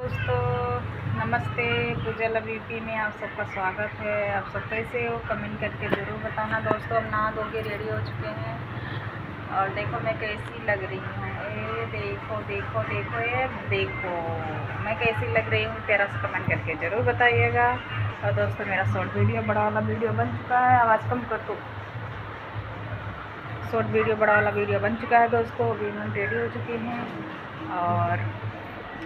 दोस्तों नमस्ते। पूजल बीपी में आप सबका स्वागत है। आप सब कैसे हो कमेंट करके ज़रूर बताना। दोस्तों हम नहा धो के रेडी हो चुके हैं और देखो मैं कैसी लग रही हूँ। ये देखो देखो देखो ये देखो मैं कैसी लग रही हूँ, प्यारा सा कमेंट करके ज़रूर बताइएगा। और दोस्तों मेरा शॉर्ट वीडियो बड़ा वाला वीडियो बन चुका है। आवाज़ कम कर दो। शॉर्ट वीडियो बड़ा वाला वीडियो बन चुका है दोस्तों। अभी हम रेडी हो चुके हैं और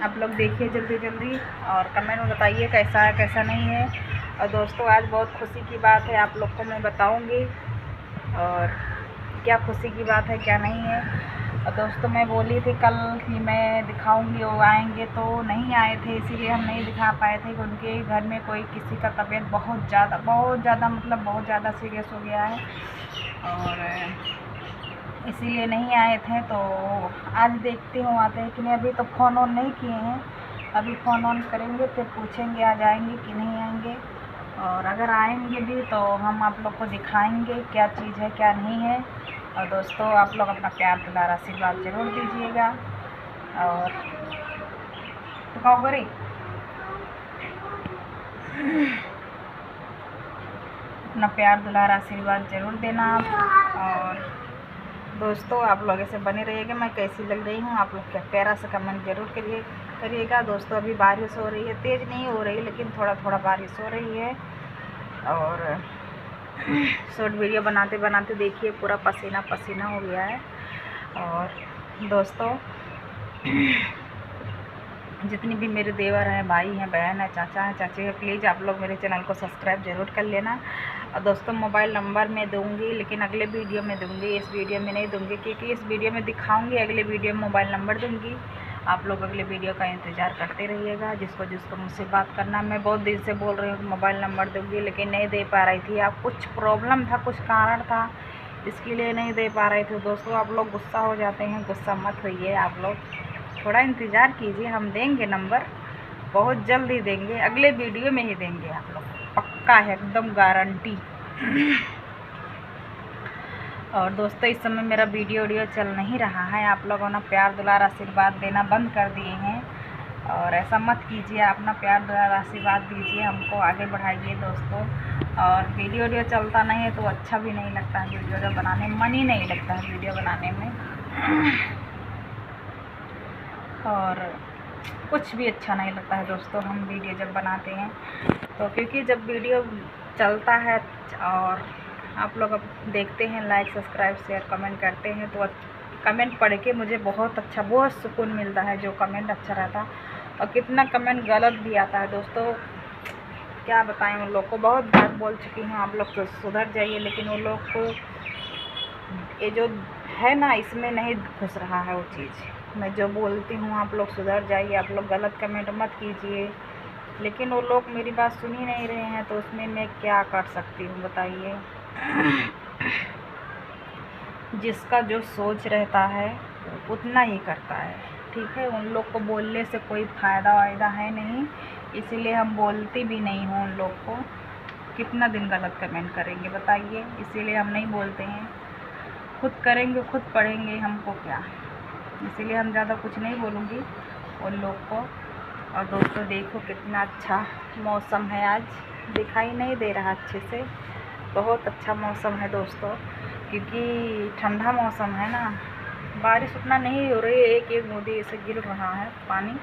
आप लोग देखिए जल्दी जल्दी और कमेंट में बताइए कैसा है कैसा नहीं है। और दोस्तों आज बहुत खुशी की बात है, आप लोग को मैं बताऊंगी और क्या खुशी की बात है क्या नहीं है। और दोस्तों मैं बोली थी कल कि मैं दिखाऊंगी, वो आएंगे तो नहीं आए थे, इसीलिए हम नहीं दिखा पाए थे। उनके घर में कोई किसी का तबीयत बहुत ज़्यादा मतलब बहुत ज़्यादा सीरियस हो गया है और इसीलिए नहीं आए थे। तो आज देखती हूँ आते हैं कि नहीं। अभी तो फ़ोन ऑन नहीं किए हैं, अभी फ़ोन ऑन करेंगे फिर पूछेंगे आ जाएंगे कि नहीं आएंगे। और अगर आएंगे भी तो हम आप लोग को दिखाएंगे क्या चीज़ है क्या नहीं है। और दोस्तों आप लोग अपना प्यार दुलार आशीर्वाद ज़रूर दीजिएगा। और तो कहो करी अपना प्यार दुलार आशीर्वाद ज़रूर देना आप। और दोस्तों आप लोग ऐसे बने रहिएगा। मैं कैसी लग रही हूँ आप लोग क्या प्यारा सा कमेंट ज़रूर करिएगा। दोस्तों अभी बारिश हो रही है, तेज़ नहीं हो रही लेकिन थोड़ा थोड़ा बारिश हो रही है। और शॉर्ट वीडियो बनाते बनाते देखिए पूरा पसीना पसीना हो गया है। और दोस्तों जितनी भी मेरे देवर हैं, भाई हैं, बहन है, चाचा हैं, चाची हैं, प्लीज़ आप लोग मेरे चैनल को सब्सक्राइब ज़रूर कर लेना। और दोस्तों मोबाइल नंबर मैं दूंगी लेकिन अगले वीडियो में दूंगी, इस वीडियो में नहीं दूंगी, क्योंकि इस वीडियो में दिखाऊंगी, अगले वीडियो में मोबाइल नंबर दूंगी। आप लोग अगले वीडियो का इंतज़ार करते रहिएगा। जिसको जिसको मुझसे बात करना, मैं बहुत दिन से बोल रही हूँ कि मोबाइल नंबर दूंगी लेकिन नहीं दे पा रही थी। आप कुछ प्रॉब्लम था, कुछ कारण था, इसके लिए नहीं दे पा रहे थे। दोस्तों आप लोग गुस्सा हो जाते हैं, गुस्सा मत होइए। आप लोग थोड़ा इंतज़ार कीजिए, हम देंगे नंबर, बहुत जल्द ही देंगे, अगले वीडियो में ही देंगे। आप लोग पक्का है, एकदम गारंटी। और दोस्तों इस समय मेरा वीडियो चल नहीं रहा है, आप लोगों ने प्यार दुलार आशीर्वाद देना बंद कर दिए हैं। और ऐसा मत कीजिए, अपना प्यार दुलार आशीर्वाद दीजिए, हमको आगे बढ़ाइए दोस्तों। और वीडियो चलता नहीं है तो अच्छा भी नहीं लगता है, वीडियो बनाने में मन ही नहीं लगता है वीडियो बनाने में। और कुछ भी अच्छा नहीं लगता है दोस्तों हम वीडियो जब बनाते हैं तो, क्योंकि जब वीडियो चलता है और आप लोग अब देखते हैं, लाइक सब्सक्राइब शेयर कमेंट करते हैं तो कमेंट पढ़ के मुझे बहुत अच्छा, बहुत सुकून मिलता है जो कमेंट अच्छा रहता। और कितना कमेंट गलत भी आता है दोस्तों, क्या बताएं। उन लोग को बहुत बात बोल चुकी हूँ, आप लोग तो सुधर जाइए, लेकिन वो लोग को ये जो है ना इसमें नहीं घुस रहा है वो चीज़। मैं जो बोलती हूँ आप लोग सुधर जाइए, आप लोग गलत कमेंट मत कीजिए, लेकिन वो लोग मेरी बात सुन ही नहीं रहे हैं तो उसमें मैं क्या कर सकती हूँ बताइए। जिसका जो सोच रहता है उतना ही करता है, ठीक है। उन लोग को बोलने से कोई फ़ायदा वायदा है नहीं, इसीलिए हम बोलती भी नहीं हूँ उन लोग को। कितना दिन गलत कमेंट करेंगे बताइए, इसीलिए हम नहीं बोलते हैं। खुद करेंगे खुद पढ़ेंगे, हमको क्या, इसीलिए हम ज़्यादा कुछ नहीं बोलूँगी उन लोग को। और दोस्तों देखो कितना अच्छा मौसम है, आज दिखाई नहीं दे रहा अच्छे से, बहुत अच्छा मौसम है दोस्तों, क्योंकि ठंडा मौसम है ना, बारिश उतना नहीं हो रही है, एक एक बूंदी ऐसे गिर रहा है पानी।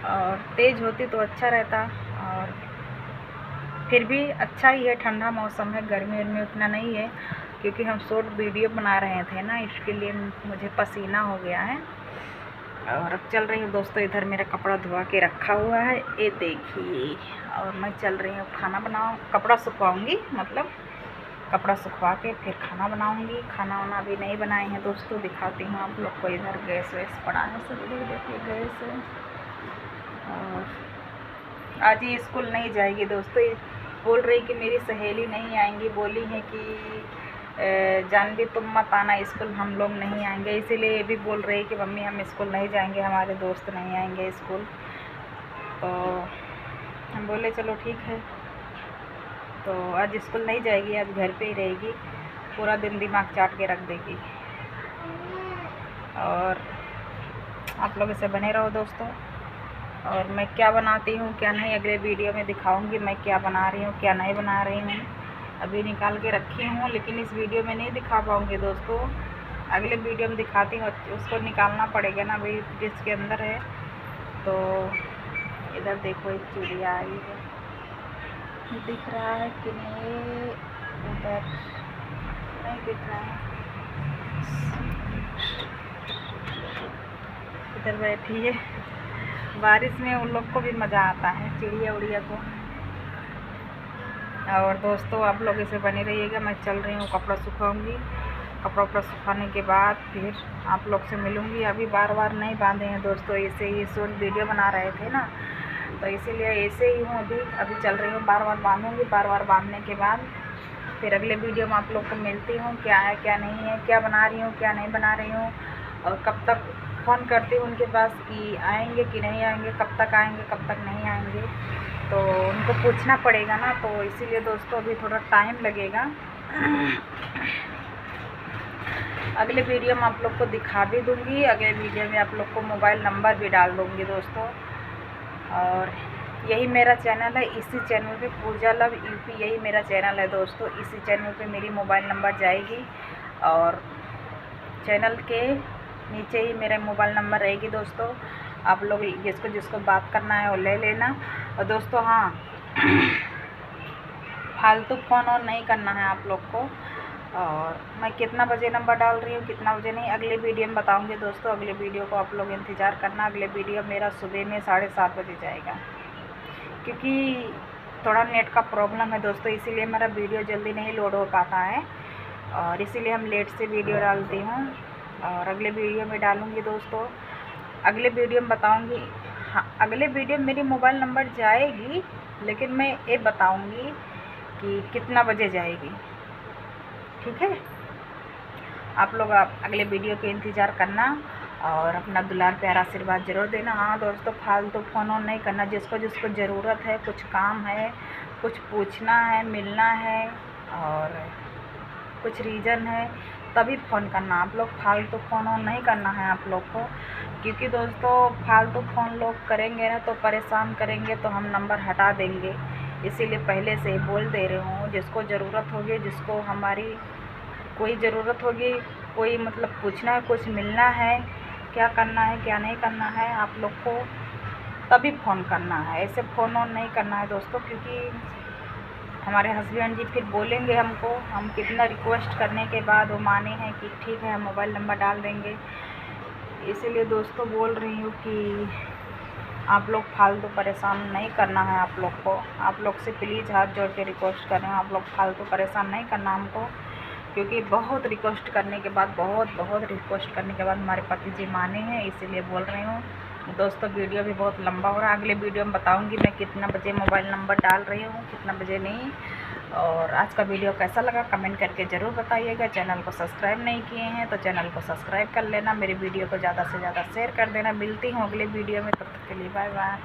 और तेज़ होती तो अच्छा रहता, और फिर भी अच्छा ही है, ठंडा मौसम है, गर्मी में उतना नहीं है, क्योंकि हम शॉर्ट वीडियो बना रहे थे ना, इसके लिए मुझे पसीना हो गया है। और अब चल रही हूँ दोस्तों, इधर मेरा कपड़ा धुआ के रखा हुआ है, ये देखिए। और मैं चल रही हूँ खाना बनाऊँ, कपड़ा सुखवाऊँगी, मतलब कपड़ा सुखवा के फिर खाना बनाऊँगी। खाना वाना भी नहीं बनाए हैं दोस्तों, दिखाती हूँ आप लोग को। इधर गैस वैस पड़ा है, सब इधर देखिए गैस है। और आज ये स्कूल नहीं जाएगी दोस्तों, बोल रही कि मेरी सहेली नहीं आएंगी, बोली है कि जानवी तुम मत आना स्कूल, हम लोग नहीं आएंगे। इसीलिए ये भी बोल रही कि मम्मी हम स्कूल नहीं जाएंगे, हमारे दोस्त नहीं आएंगे स्कूल। तो हम बोले चलो ठीक है, तो आज स्कूल नहीं जाएगी, आज घर पे ही रहेगी, पूरा दिन दिमाग चाट के रख देगी। और आप लोग इसे बने रहो दोस्तों। और मैं क्या बनाती हूँ क्या नहीं अगले वीडियो में दिखाऊंगी, मैं क्या बना रही हूँ क्या नहीं बना रही हूँ। अभी निकाल के रखी हूँ लेकिन इस वीडियो में नहीं दिखा पाऊँगी दोस्तों, अगले वीडियो में दिखाती हूँ। उसको निकालना पड़ेगा ना भाई, जिसके अंदर है। तो इधर देखो एक चिड़िया आई है, दिख रहा है कि नहीं, उधर नहीं दिख रहा है, इधर बैठी है। बारिश में उन लोग को भी मज़ा आता है, चिड़िया उड़िया को। और दोस्तों आप लोग इसे बने रहिएगा, मैं चल रही हूँ कपड़ा सुखाऊंगी। कपड़ा उपड़ा सुखाने के बाद फिर आप लोग से मिलूँगी। अभी बार बार नहीं बांधे हैं दोस्तों, ऐसे ही शॉर्ट वीडियो बना रहे थे ना, तो इसीलिए ऐसे ही हूँ। अभी चल रही हूँ, बार बार बांधूँगी। बार बार बांधने के बाद फिर अगले वीडियो में आप लोग को मिलती हूँ, क्या है क्या नहीं है, क्या बना रही हूँ क्या नहीं बना रही हूँ, और कब तक फ़ोन करती हूँ उनके पास कि आएंगे कि नहीं आएंगे, कब तक आएंगे कब तक नहीं आएंगे, तो उनको पूछना पड़ेगा ना। तो इसीलिए दोस्तों अभी थोड़ा टाइम लगेगा। अगले वीडियो में आप लोग को दिखा भी दूँगी, अगले वीडियो में आप लोग को मोबाइल नंबर भी डाल दूँगी दोस्तों। और यही मेरा चैनल है, इसी चैनल पे पूजा लव यूपी, यही मेरा चैनल है दोस्तों। इसी चैनल पे मेरी मोबाइल नंबर जाएगी और चैनल के नीचे ही मेरा मोबाइल नंबर रहेगी दोस्तों। आप लोग जिसको जिसको बात करना है वो ले लेना। और दोस्तों हाँ, फालतू फ़ोन ऑन नहीं करना है आप लोग को। और मैं कितना बजे नंबर डाल रही हूँ कितना बजे नहीं, अगले वीडियो में बताऊँगी दोस्तों। अगले वीडियो को आप लोग इंतज़ार करना। अगले वीडियो मेरा सुबह में 7:30 बजे जाएगा, क्योंकि थोड़ा नेट का प्रॉब्लम है दोस्तों, इसीलिए मेरा वीडियो जल्दी नहीं लोड हो पाता है, और इसीलिए हम लेट से वीडियो डालती हूँ। और अगले वीडियो में डालूँगी दोस्तों, अगले वीडियो में बताऊँगी। हाँ, अगले वीडियो में मेरी मोबाइल नंबर जाएगी, लेकिन मैं ये बताऊँगी कि कितना बजे जाएगी, ठीक है। आप लोग अगले वीडियो के इंतज़ार करना और अपना दुलार प्यारा आशीर्वाद ज़रूर देना। हाँ दोस्तों, फालतू फ़ोन ऑन नहीं करना। जिसको जिसको ज़रूरत है, कुछ काम है, कुछ पूछना है, मिलना है और कुछ रीज़न है, तभी फ़ोन करना। आप लोग फालतू फ़ोन ऑन नहीं करना है आप लोग को, क्योंकि दोस्तों फालतू फ़ोन लोग करेंगे ना तो परेशान करेंगे, तो हम नंबर हटा देंगे। इसीलिए पहले से ही बोल दे रही हूँ, जिसको ज़रूरत होगी, जिसको हमारी कोई ज़रूरत होगी, कोई मतलब पूछना है, कुछ मिलना है, क्या करना है क्या नहीं करना है, आप लोग को तभी फ़ोन करना है। ऐसे फ़ोन ऑन नहीं करना है दोस्तों, क्योंकि हमारे हस्बैंड जी फिर बोलेंगे हमको। हम कितना रिक्वेस्ट करने के बाद वो माने हैं कि ठीक है हम मोबाइल नंबर डाल देंगे। इसीलिए दोस्तों बोल रही हूँ कि आप लोग फालतू परेशान नहीं करना है आप लोग को। आप लोग से प्लीज़ हाथ जोड़ के रिक्वेस्ट कर रहे हैं, आप लोग फालतू परेशान नहीं करना हमको, क्योंकि बहुत रिक्वेस्ट करने के बाद बहुत रिक्वेस्ट करने के बाद हमारे पति जी माने हैं, इसीलिए बोल रही हूँ दोस्तों। वीडियो भी बहुत लंबा हो रहा है, अगले वीडियो में बताऊँगी मैं कितना बजे मोबाइल नंबर डाल रही हूँ, कितना बजे नहीं। और आज का वीडियो कैसा लगा कमेंट करके ज़रूर बताइएगा। चैनल को सब्सक्राइब नहीं किए हैं तो चैनल को सब्सक्राइब कर लेना, मेरी वीडियो को ज़्यादा से ज़्यादा शेयर कर देना। मिलती हूँ अगले वीडियो में, तब तक के लिए बाय बाय।